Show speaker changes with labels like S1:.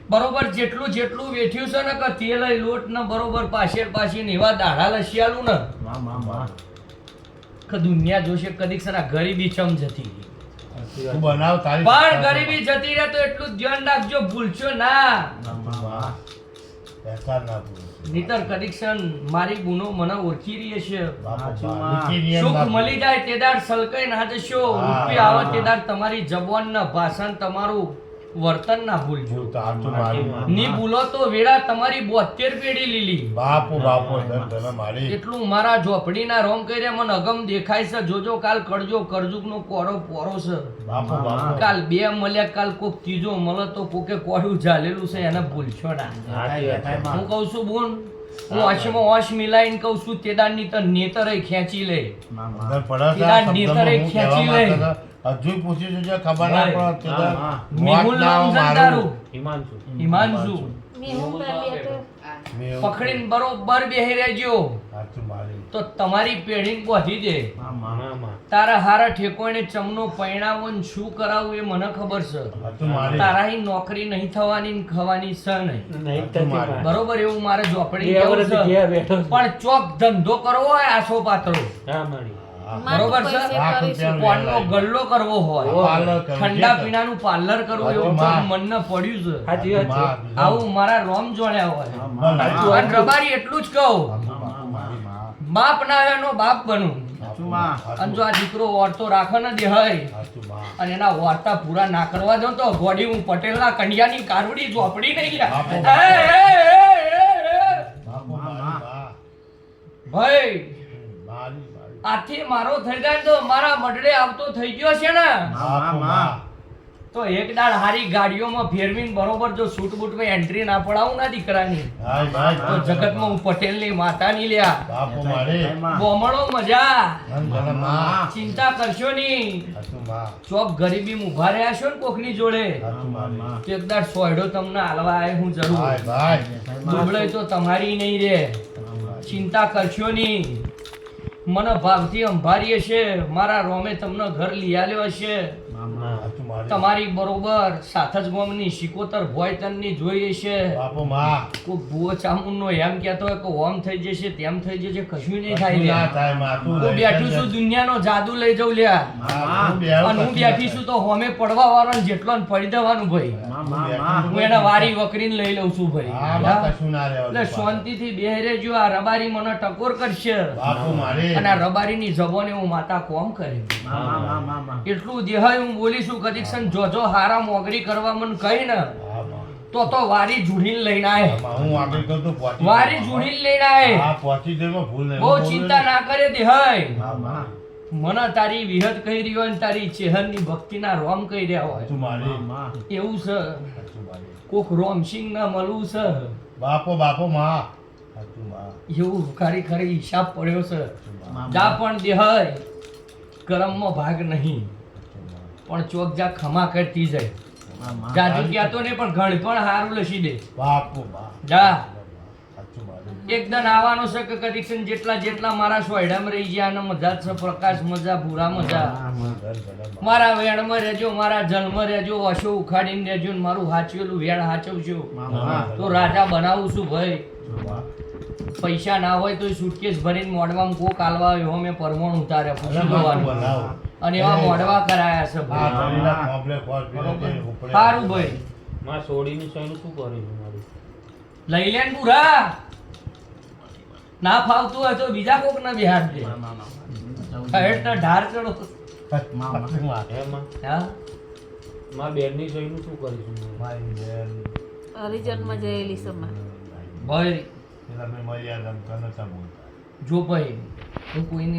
S1: બરોબર જેટલું જેટલું વેઠ્યું છે ને કે તેલ લોટ ને બરોબર પાછળ એવા દાડા લસિયાલું ને કે દુનિયા જોશે કદીક છે ને ગરીબી ચમ જતી પણ ગરીબી જતી રહે તો એટલું ધ્યાન રાખજો ભૂલશો ના નીતર કદીક્ષણ મારી ગુનો મને ઓળખી રહી છે સુખ મળી જાય તે દાડ સલકાઈ ના જશો રૂપિયા આવે તે દાડ તમારી જબાન ના ભાષણ તમારું વર્તન ના ભૂલજો ની ભૂલો તો વેડા તમારી 72 પેઢી લીલી એટલું મારા ઝોપડી ના રોમ કરી મને અગમ દેખાય છે જોજો કાલ કરજો કરજુક નો કોરો પોરો છે કાલ બે મળ્યા કાલ કોક ત્રીજો મળે તો કોકે કોડું ઝાલેલું છે એને ભૂલશો ના હું કહું છું બોન હું આશમાં ઓશ મિલાઈને કહું છું તેદાની તો નેતરે ખેંચી લે નેતરે ખેંચી લે
S2: હજુ પૂછી જોજો ખબર ના પડે
S1: મેહુલ નામ જંદારું હિમાંશુ
S2: મેહુલ
S1: પકડીને બરોબર બેહી રહેજો તો તમારી પેઢી બોધી દે તારા હારા ઠેકોઈને ચમનો પૈણાવન શું કરાવું એ મને ખબર છે તારા અહીં નોકરી નહીં થવાની ને ખવાની છે નહીં બરોબર એવું મારે ઝોપડી કેવું છે પણ ચોક ધંધો કરવો હોય આસો પાતળો બરોબર છે કોણનો ગલ્લો કરવો હોય ઠંડા પીણાનું પાર્લર કરવું એવું મનને પડ્યું છે આવું મારા રોમ જોડ્યા હોય અને રબારી એટલું જ કહું બાપ ના એનો બાપ બનું અને જો આ દીકરો ઓરતો રાખે ને દેહાય અને એના વાર્તા પૂરા ના કરવા દો તો ગોડી હું પટેલના કંડિયાની કારવડી ઝોપડી નહીં ભાઈ આથી મારો થઈ જાય તો મારા મડડે આવતો થઈ ગયો છે ને તો એક દાડ હારી ગાડીઓમાં ફેરવીને બરોબર જો સૂટ બૂટ માં એન્ટ્રી ના પડાવું ના દીકરાની તો જગતમાં હું પટેલની માતાની લ્યા બોમણો મજા ચિંતા કરશો નહીં ચોક ગરીબી ઉભા રહ્યા છો ને કોકની જોડે એક દાડ સોયડો તમને હાલવા આવે હું જરૂર દુબળે તો તમારી નહીં રે ચિંતા કરશો નહીં મને ભાવથી અંભારી હશે મારા રોમે તમને ઘર લઈ આલ્યો હશે તમારી બરોબર સાથ જ ગોમની શિકોતર ભોયતનની જોઈ છે કોઈ ભૂવો ચામુંડનો એમ કહેતો હોય કે ઓમ થઈ જશે તેમ થઈ જશે કશું નહીં થાય હું બેઠું છું દુનિયાનો જાદુ લઈ જાઉં લ્યા અને હું બેઠી છું તો હોમે પડવા વાળો જેટલો ને પડી દેવાનું ભાઈ હું એને વારી વકરીને લઈ લઉં છું ભાઈ એટલે શાંતિથી બેહી રહેજો આ રબારી મને ટકોર કરશે અને આ રબારીની જબોને હું માતા કોમ કરી એટલું દેહાય હું બોલીશું કદીક્ષણ જોજો હારા મોગરી કરવા મને કહી ને તો વારી જુડીને લઈને આય વારી જુડીને લઈને આય બહુ ચિંતા ના કરે દેહાય મને તારી વિહત કહી રહ્યો હોય ને તારી ચેહરની ભક્તિના રોમ કહી રહ્યા હોય એવું છે કોક રોમસિંહ ના મળવું છે
S2: બાપો માં
S1: એવું ખરી હિસાબ પડ્યો છે જા પણ દેહાય કરમમાં ભાગ નહીં પણ ચોક જા ખમા કરતી જાય જાજુ કહેતો નહીં પણ ઘણી પણ હારું લસી દે જા એકદમ આવવાનો છે કે કદીક્ષણ જેટલા મારા સોયડામાં રહી ગયા અને મજા છે પ્રકાશ મજા ભૂરા મજા મારા વેણમાં રહેજો મારા જન્મ રહેજો અશો ઉખાડીને રહેજો ને મારું હાચવેલું વેણ હાચવજો તો રાજા બનાવું છું ભાઈ પૈસા ના હોય તો સુટકેસ ભરીને મોડવામાં કોક આલવા આવ્યો મેં પરમણ ઉતાર્યા પૂછી જોવાનું અને એવા મોડવા કરાયા છે સારું ભાઈ
S3: માં સોડીની સહીનું શું કર્યું મારું
S1: લઈ લેન પૂરા ના ફાવતું હોય તો બીજા કોક ના બિહાર દે હેડ ઢાર ચડો
S3: માં બેનની સહીનું શું કરીશું
S4: હરિજનમાં જયેલી સમા
S1: ભાઈ જો ભાઈ હું કોઈની